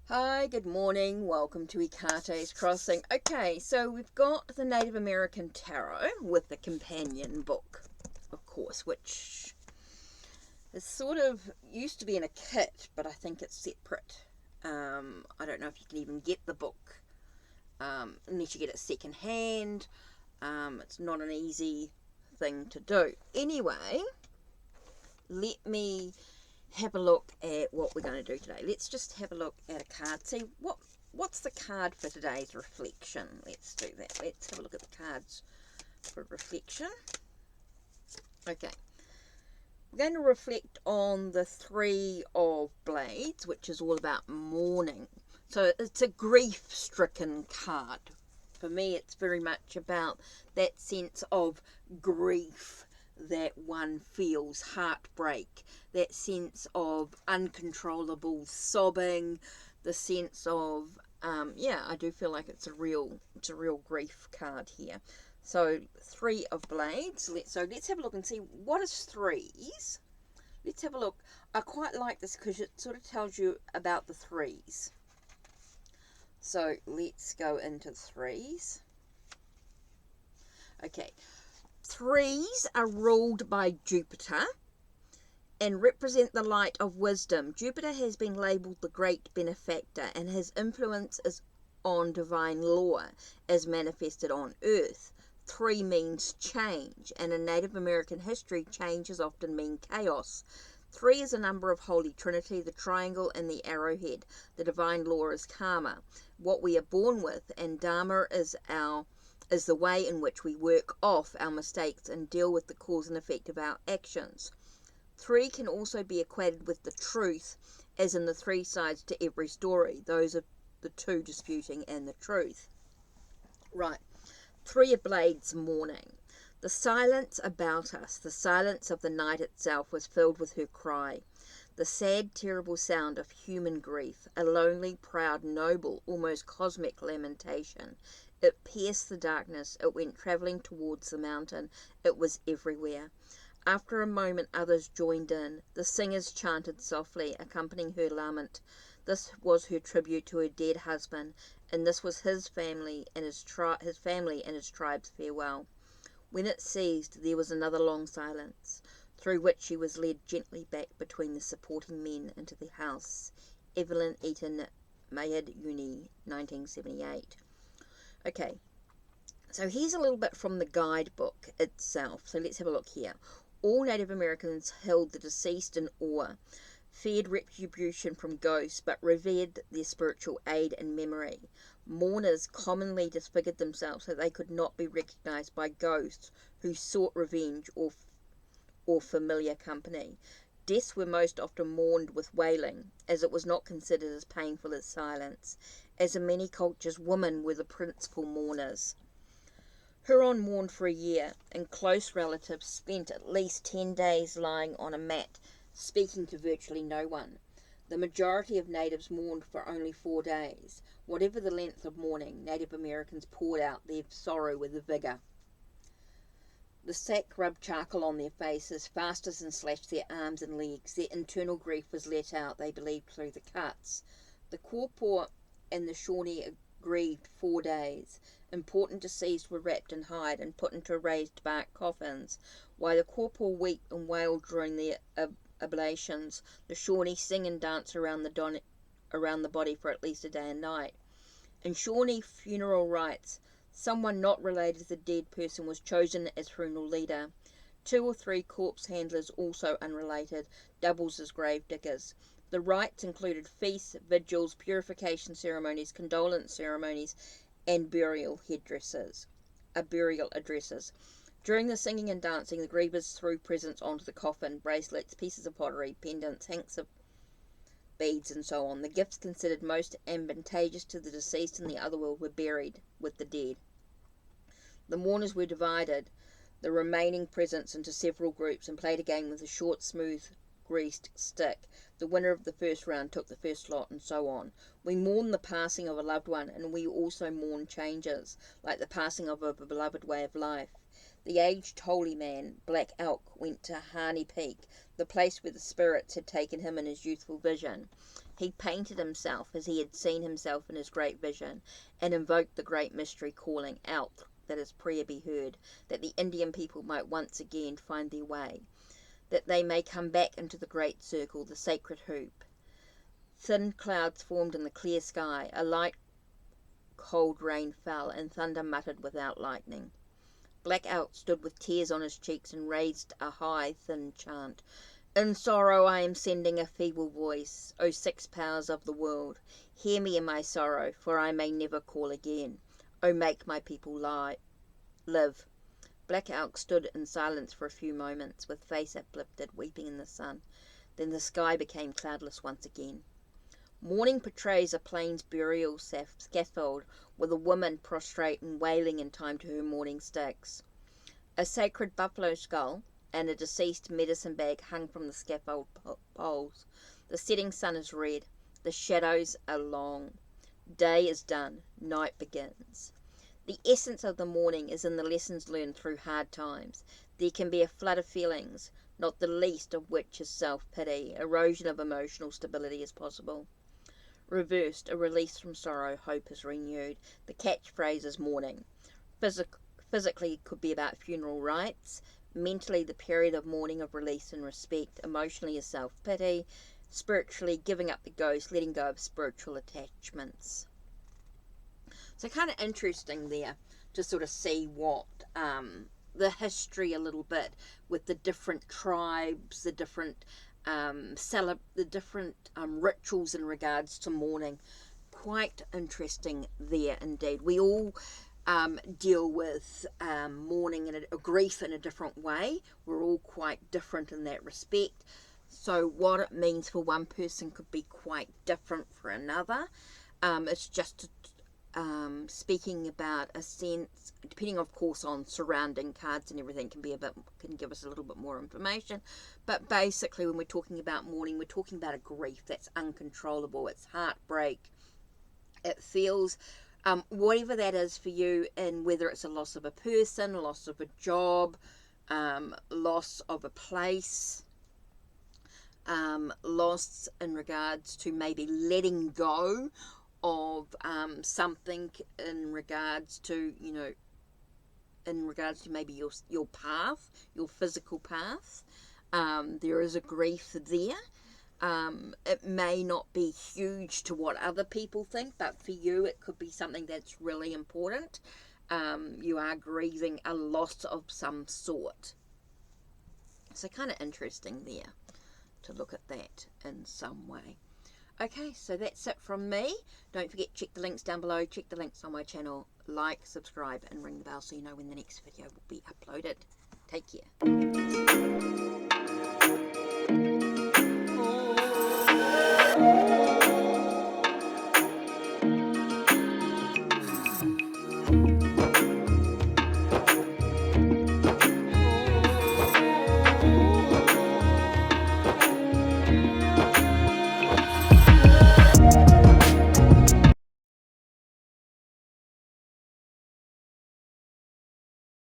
Hi, good morning. Welcome to Ikate's Crossing. Okay, so we've got the Native American Tarot with the companion book, of course, which is sort of used to be in a kit, but I think it's separate. I don't know if you can even get the book unless you get it second hand. It's not an easy thing to do. Anyway, let me have a look at what we're going to do today. Let's just have a look at a card. See what's the card for today's reflection. Let's do that. Let's have a look at the cards for reflection. Okay. We're going to reflect on the Three of Blades, which is all about mourning. So it's a grief-stricken card. For me, it's very much about that sense of grief that one feels, heartbreak, that sense of uncontrollable sobbing, the sense of I do feel like it's a real grief card here. So Three of Blades. Let's have a look and see what is threes. Let's have a look. I quite like this because it sort of tells you about the threes. So let's go into threes. Okay. Threes are ruled by Jupiter and represent the light of wisdom. Jupiter has been labelled the great benefactor, and his influence is on divine law as manifested on earth. Three means change, and in Native American history, changes often mean chaos. Three is a number of Holy Trinity, the triangle and the arrowhead. The divine law is karma, what we are born with, and dharma is the way in which we work off our mistakes and deal with the cause and effect of our actions. Three can also be equated with the truth, as in the three sides to every story. Those are the two disputing and the truth. Right. Three of Blades, mourning. The silence about us, the silence of the night itself, was filled with her cry. The sad, terrible sound of human grief, a lonely, proud, noble, almost cosmic lamentation. It pierced the darkness, it went travelling towards the mountain, it was everywhere. After a moment others joined in. The singers chanted softly, accompanying her lament. This was her tribute to her dead husband, and this was his family and his tribe's farewell. When it ceased, there was another long silence, through which she was led gently back between the supporting men into the house. Evelyn Eaton, Mayad Uni, 1978. Okay, so here's a little bit from the guidebook itself. So let's have a look here. All Native Americans held the deceased in awe, feared retribution from ghosts, but revered their spiritual aid and memory. Mourners commonly disfigured themselves so they could not be recognized by ghosts who sought revenge or familiar company. Deaths were most often mourned with wailing, as it was not considered as painful as silence. As in many cultures, women were the principal mourners. Huron mourned for a year, and close relatives spent at least 10 days lying on a mat, speaking to virtually no one. The majority of natives mourned for only 4 days. Whatever the length of mourning, Native Americans poured out their sorrow with vigour. The Sac rubbed charcoal on their faces, fastest and slashed their arms and legs. Their internal grief was let out, they believed, through the cuts. The Quapaw and the Shawnee grieved 4 days. Important deceased were wrapped in hide and put into raised bark coffins. While the Quapaw wept and wailed during their oblations, the Shawnee sing and dance around the body for at least a day and night. In Shawnee funeral rites, someone not related to the dead person was chosen as funeral leader. 2 or 3 corpse handlers, also unrelated, doubles as grave diggers. The rites included feasts, vigils, purification ceremonies, condolence ceremonies, and burial addresses. During the singing and dancing, the grievers threw presents onto the coffin: bracelets, pieces of pottery, pendants, hanks of beads, and so on. The gifts considered most advantageous to the deceased in the other world were buried with the dead. The mourners were divided the remaining presents into several groups and played a game with a short, smooth, greased stick. The winner of the first round took the first slot, and so on. We mourn the passing of a loved one, and we also mourn changes, like the passing of a beloved way of life. The aged holy man, Black Elk, went to Harney Peak, the place where the spirits had taken him in his youthful vision. He painted himself as he had seen himself in his great vision, and invoked the great mystery, calling out that his prayer be heard, that the Indian people might once again find their way, that they may come back into the great circle, the sacred hoop. Thin clouds formed in the clear sky, a light cold rain fell, and thunder muttered without lightning. Black Elk stood with tears on his cheeks and raised a high, thin chant. In sorrow I am sending a feeble voice. O 6 powers of the world, hear me in my sorrow, for I may never call again. O make my people live. Black Elk stood in silence for a few moments, with face uplifted, weeping in the sun. Then the sky became cloudless once again. Mourning portrays a plains burial scaffold, with a woman prostrate and wailing in time to her mourning sticks. A sacred buffalo skull and a deceased medicine bag hung from the scaffold poles. The setting sun is red. The shadows are long. Day is done. Night begins. The essence of the mourning is in the lessons learned through hard times. There can be a flood of feelings, not the least of which is self-pity. Erosion of emotional stability is possible. Reversed, a release from sorrow, hope is renewed. The catchphrase is mourning. Physically, it could be about funeral rites. Mentally, the period of mourning of release and respect. Emotionally, is self-pity. Spiritually, giving up the ghost, letting go of spiritual attachments. So kind of interesting there to sort of see what the history a little bit with the different tribes, the different rituals in regards to mourning. Quite interesting there indeed. We all deal with mourning and grief in a different way. We're all quite different in that respect. So what it means for one person could be quite different for another. It's just speaking about a sense, depending of course on surrounding cards and everything, can give us a little bit more information. But basically, when we're talking about mourning, we're talking about a grief that's uncontrollable. It's heartbreak. It feels whatever that is for you, and whether it's a loss of a person, loss of a job, loss of a place, loss in regards to maybe letting go of something in regards to maybe your path, your physical path. There is a grief there. It may not be huge to what other people think, but for you it could be something that's really important. You are grieving a loss of some sort. So kind of interesting there to look at that in some way. Okay, so that's it from me. Don't forget, check the links down below, check the links on my channel, like, subscribe, and ring the bell so you know when the next video will be uploaded. Take care.